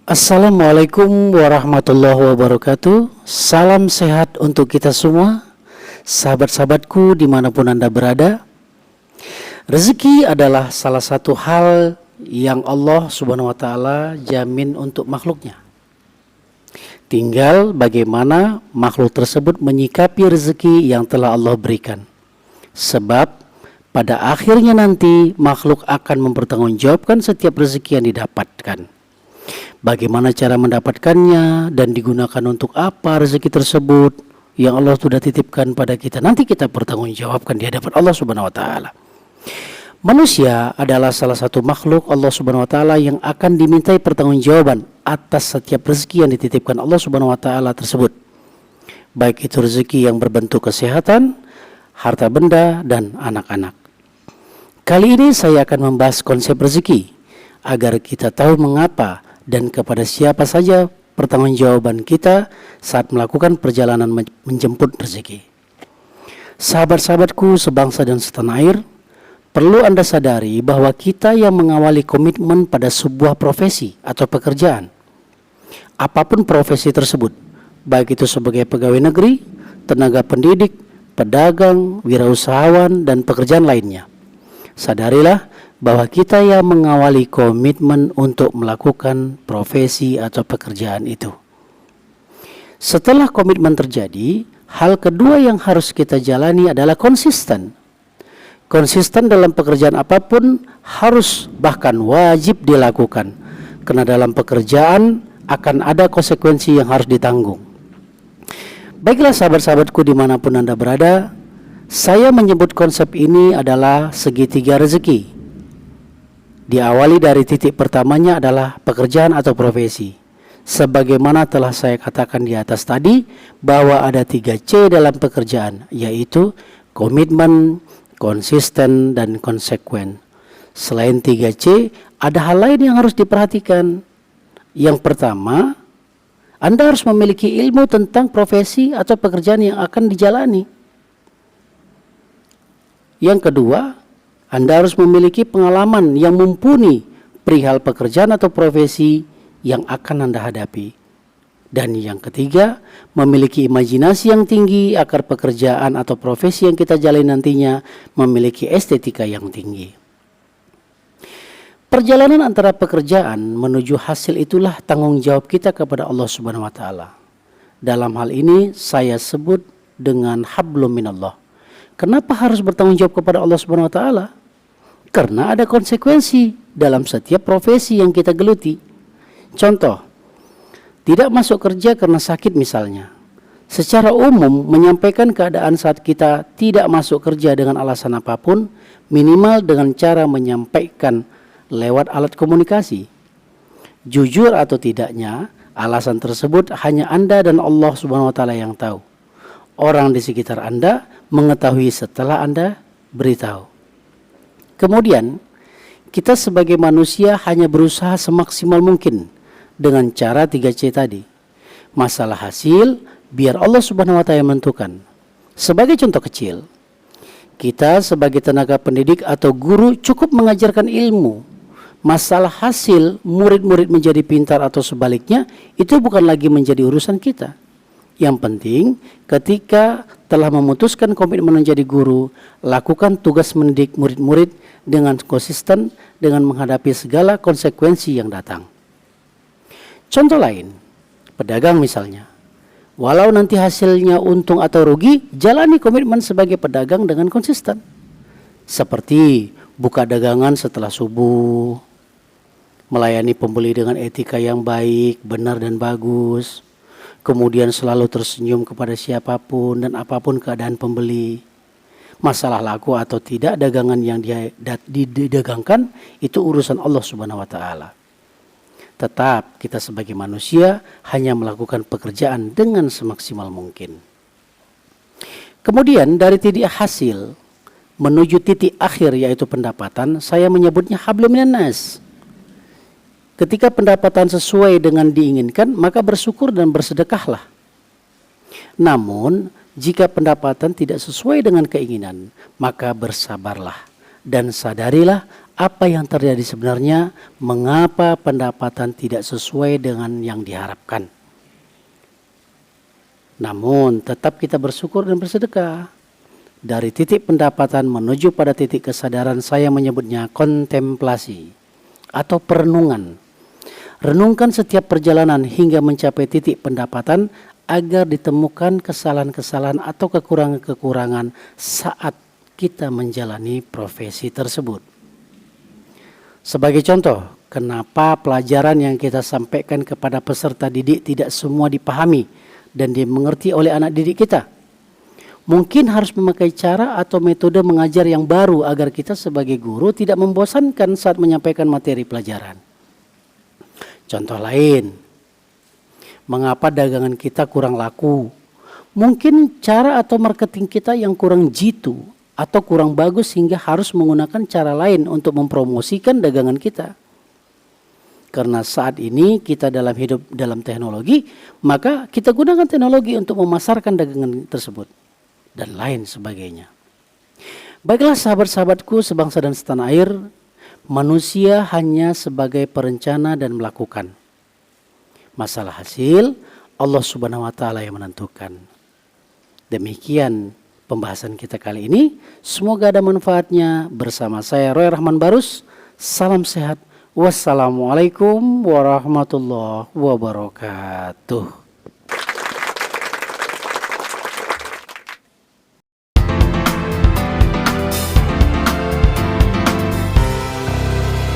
Assalamualaikum warahmatullahi wabarakatuh. Salam sehat untuk kita semua, sahabat-sahabatku dimanapun Anda berada. Rezeki adalah salah satu hal yang Allah subhanahu wa ta'ala jamin untuk makhluknya. Tinggal bagaimana makhluk tersebut menyikapi rezeki yang telah Allah berikan. Sebab pada akhirnya nanti makhluk akan mempertanggungjawabkan setiap rezeki yang didapatkan. Bagaimana cara mendapatkannya dan digunakan untuk apa rezeki tersebut yang Allah sudah titipkan pada kita. Nanti kita pertanggungjawabkan di hadapan Allah subhanahu wa ta'ala. Manusia adalah salah satu makhluk Allah subhanahu wa ta'ala yang akan dimintai pertanggungjawaban atas setiap rezeki yang dititipkan Allah subhanahu wa ta'ala tersebut. Baik itu rezeki yang berbentuk kesehatan, harta benda, dan anak-anak. Kali ini saya akan membahas konsep rezeki agar kita tahu mengapa dan kepada siapa saja pertanggungjawaban kita saat melakukan perjalanan menjemput rezeki. Sahabat-sahabatku sebangsa dan setanah air, perlu Anda sadari bahwa kita yang mengawali komitmen pada sebuah profesi atau pekerjaan. Apapun profesi tersebut, baik itu sebagai pegawai negeri, tenaga pendidik, pedagang, wirausahawan, dan pekerjaan lainnya. Sadarilah bahwa kita yang mengawali komitmen untuk melakukan profesi atau pekerjaan itu. Setelah komitmen terjadi, hal kedua yang harus kita jalani adalah konsisten. Konsisten dalam pekerjaan apapun harus bahkan wajib dilakukan, karena dalam pekerjaan akan ada konsekuensi yang harus ditanggung. Baiklah sahabat-sahabatku dimanapun Anda berada, saya menyebut konsep ini adalah segitiga rezeki. Diawali dari titik pertamanya adalah pekerjaan atau profesi. Sebagaimana telah saya katakan di atas tadi, bahwa ada 3C dalam pekerjaan, yaitu komitmen, konsisten, dan konsekuen. Selain 3C, ada hal lain yang harus diperhatikan. Yang pertama, Anda harus memiliki ilmu tentang profesi atau pekerjaan yang akan dijalani. Yang kedua, Anda harus memiliki pengalaman yang mumpuni perihal pekerjaan atau profesi yang akan Anda hadapi. Dan yang ketiga, memiliki imajinasi yang tinggi agar pekerjaan atau profesi yang kita jalani nantinya memiliki estetika yang tinggi. Perjalanan antara pekerjaan menuju hasil itulah tanggung jawab kita kepada Allah Subhanahu wa taala. Dalam hal ini saya sebut dengan hablum minallah. Kenapa harus bertanggung jawab kepada Allah Subhanahu wa taala? Karena ada konsekuensi dalam setiap profesi yang kita geluti. Contoh, tidak masuk kerja karena sakit misalnya. Secara umum menyampaikan keadaan saat kita tidak masuk kerja dengan alasan apapun, minimal dengan cara menyampaikan lewat alat komunikasi. Jujur atau tidaknya, alasan tersebut hanya Anda dan Allah Subhanahu wa taala yang tahu. Orang di sekitar Anda mengetahui setelah Anda beritahu. Kemudian, kita sebagai manusia hanya berusaha semaksimal mungkin dengan cara 3C tadi. Masalah hasil, biar Allah Subhanahu wa ta'ala menentukan. Sebagai contoh kecil, kita sebagai tenaga pendidik atau guru cukup mengajarkan ilmu. Masalah hasil, murid-murid menjadi pintar atau sebaliknya, itu bukan lagi menjadi urusan kita. Yang penting, ketika telah memutuskan komitmen menjadi guru, lakukan tugas mendidik murid-murid dengan konsisten dengan menghadapi segala konsekuensi yang datang. Contoh lain, pedagang misalnya. Walau nanti hasilnya untung atau rugi, jalani komitmen sebagai pedagang dengan konsisten. Seperti buka dagangan setelah subuh, melayani pembeli dengan etika yang baik, benar dan bagus. Kemudian selalu tersenyum kepada siapapun dan apapun keadaan pembeli. Masalah laku atau tidak dagangan yang didagangkan itu urusan Allah Subhanahu wa taala. Tetap kita sebagai manusia hanya melakukan pekerjaan dengan semaksimal mungkin. Kemudian dari titik hasil menuju titik akhir yaitu pendapatan, saya menyebutnya hablum minan nas. Ketika pendapatan sesuai dengan diinginkan, maka bersyukur dan bersedekahlah. Namun, jika pendapatan tidak sesuai dengan keinginan, maka bersabarlah. Dan sadarilah apa yang terjadi sebenarnya, mengapa pendapatan tidak sesuai dengan yang diharapkan. Namun tetap kita bersyukur dan bersedekah. Dari titik pendapatan menuju pada titik kesadaran, saya menyebutnya kontemplasi atau perenungan. Renungkan setiap perjalanan hingga mencapai titik pendapatan agar ditemukan kesalahan-kesalahan atau kekurangan-kekurangan saat kita menjalani profesi tersebut. Sebagai contoh, kenapa pelajaran yang kita sampaikan kepada peserta didik tidak semua dipahami dan dimengerti oleh anak didik kita? Mungkin harus memakai cara atau metode mengajar yang baru agar kita sebagai guru tidak membosankan saat menyampaikan materi pelajaran. Contoh lain, mengapa dagangan kita kurang laku? Mungkin cara atau marketing kita yang kurang jitu atau kurang bagus sehingga harus menggunakan cara lain untuk mempromosikan dagangan kita. Karena saat ini kita dalam hidup dalam teknologi, maka kita gunakan teknologi untuk memasarkan dagangan tersebut dan lain sebagainya. Baiklah sahabat-sahabatku sebangsa dan setanah air, manusia hanya sebagai perencana dan melakukan. Masalah hasil Allah Subhanahu wa taala yang menentukan. Demikian pembahasan kita kali ini. Semoga ada manfaatnya. Bersama saya Roy Rahman Barus. Salam sehat. Wassalamualaikum warahmatullahi wabarakatuh.